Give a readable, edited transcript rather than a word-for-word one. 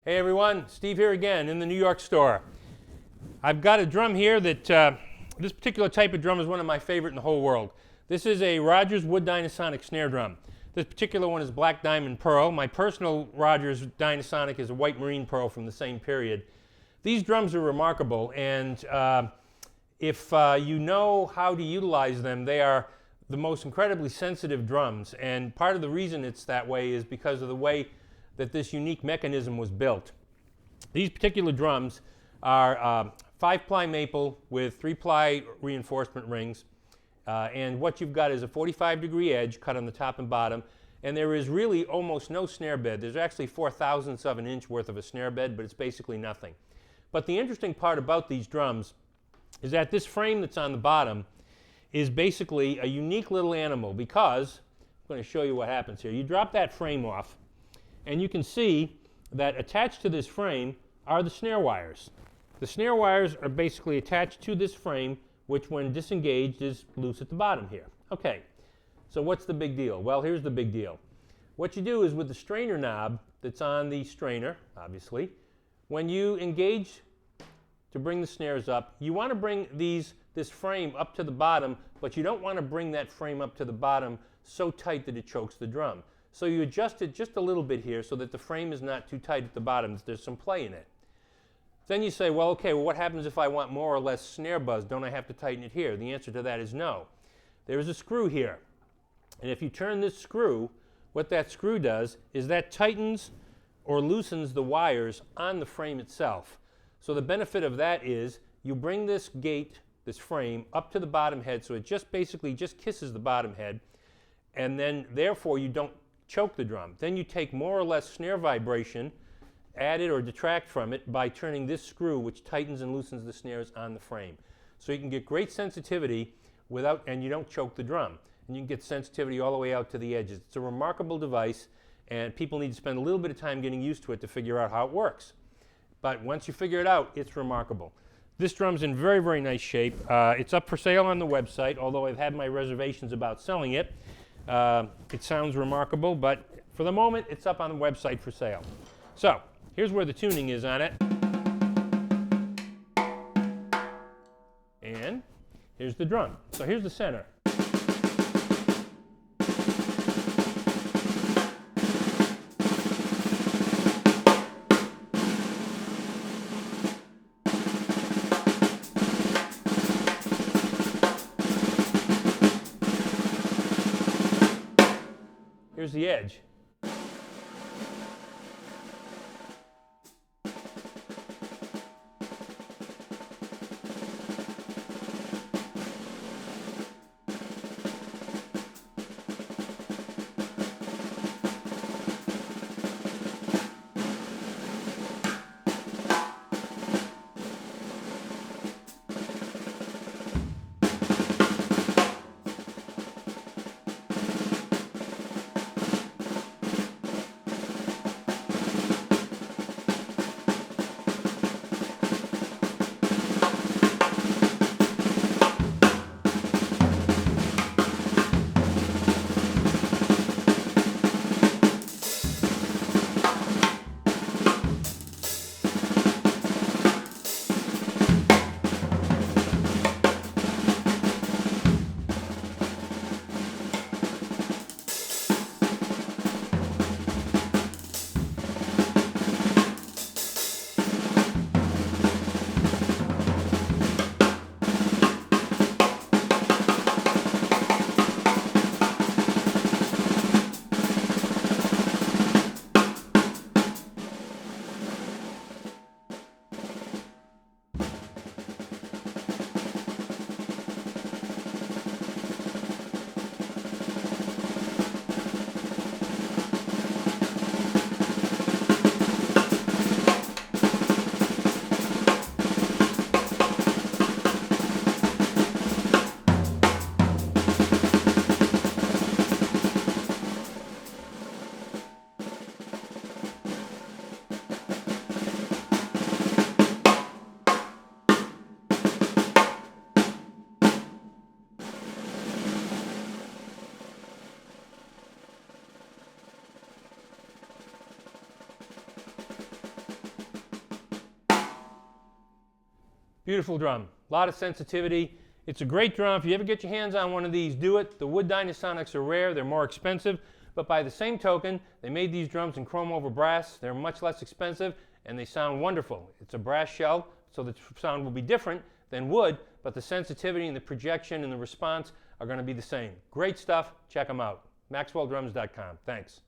Hey everyone, Steve here again in the New York store. I've got a drum here that, this particular type of drum is one of my favorite in the whole world. This is a Rogers wood Dynasonic snare drum. This particular one is black diamond pearl. My personal Rogers Dynasonic is a white marine pearl from the same period. These drums are remarkable, and if you know how to utilize them, they are the most incredibly sensitive drums, and part of the reason it's that way is because of the way that this unique mechanism was built. These particular drums are 5-ply maple with 3-ply reinforcement rings, and what you've got is a 45-degree edge cut on the top and bottom, and there is really almost no snare bed. There's actually 4/1000ths of an inch worth of a snare bed, but it's basically nothing. But the interesting part about these drums is that this frame that's on the bottom is basically a unique little animal, because I'm going to show you what happens here. You drop that frame off, and you can see that attached to this frame are the snare wires. The snare wires are basically attached to this frame, which when disengaged is loose at the bottom here. Okay, so what's the big deal? Well, here's the big deal. What you do is with the strainer knob that's on the strainer, obviously, when you engage to bring the snares up, you want to bring this frame up to the bottom, but you don't want to bring that frame up to the bottom so tight that it chokes the drum. So you adjust it just a little bit here so that the frame is not too tight at the bottom. There's some play in it. Then you say, well, okay, well, what happens if I want more or less snare buzz? Don't I have to tighten it here? The answer to that is no. There is a screw here. And if you turn this screw, what that screw does is that tightens or loosens the wires on the frame itself. So the benefit of that is you bring this gate, this frame, up to the bottom head so it just basically just kisses the bottom head, and then therefore you don't choke the drum. Then you take more or less snare vibration, add it or detract from it by turning this screw, which tightens and loosens the snares on the frame. So you can get great sensitivity and you don't choke the drum. And you can get sensitivity all the way out to the edges. It's a remarkable device, and people need to spend a little bit of time getting used to it to figure out how it works. But once you figure it out, it's remarkable. This drum's in very, very nice shape. It's up for sale on the website, although I've had my reservations about selling it. It sounds remarkable, but for the moment, it's up on the website for sale. So, here's where the tuning is on it. And here's the drum. So here's the center. Here's the edge. Beautiful drum. A lot of sensitivity. It's a great drum. If you ever get your hands on one of these, do it. The wood Dynasonics are rare. They're more expensive. But by the same token, they made these drums in chrome over brass. They're much less expensive, and they sound wonderful. It's a brass shell, so the sound will be different than wood, but the sensitivity and the projection and the response are going to be the same. Great stuff. Check them out. MaxwellDrums.com. Thanks.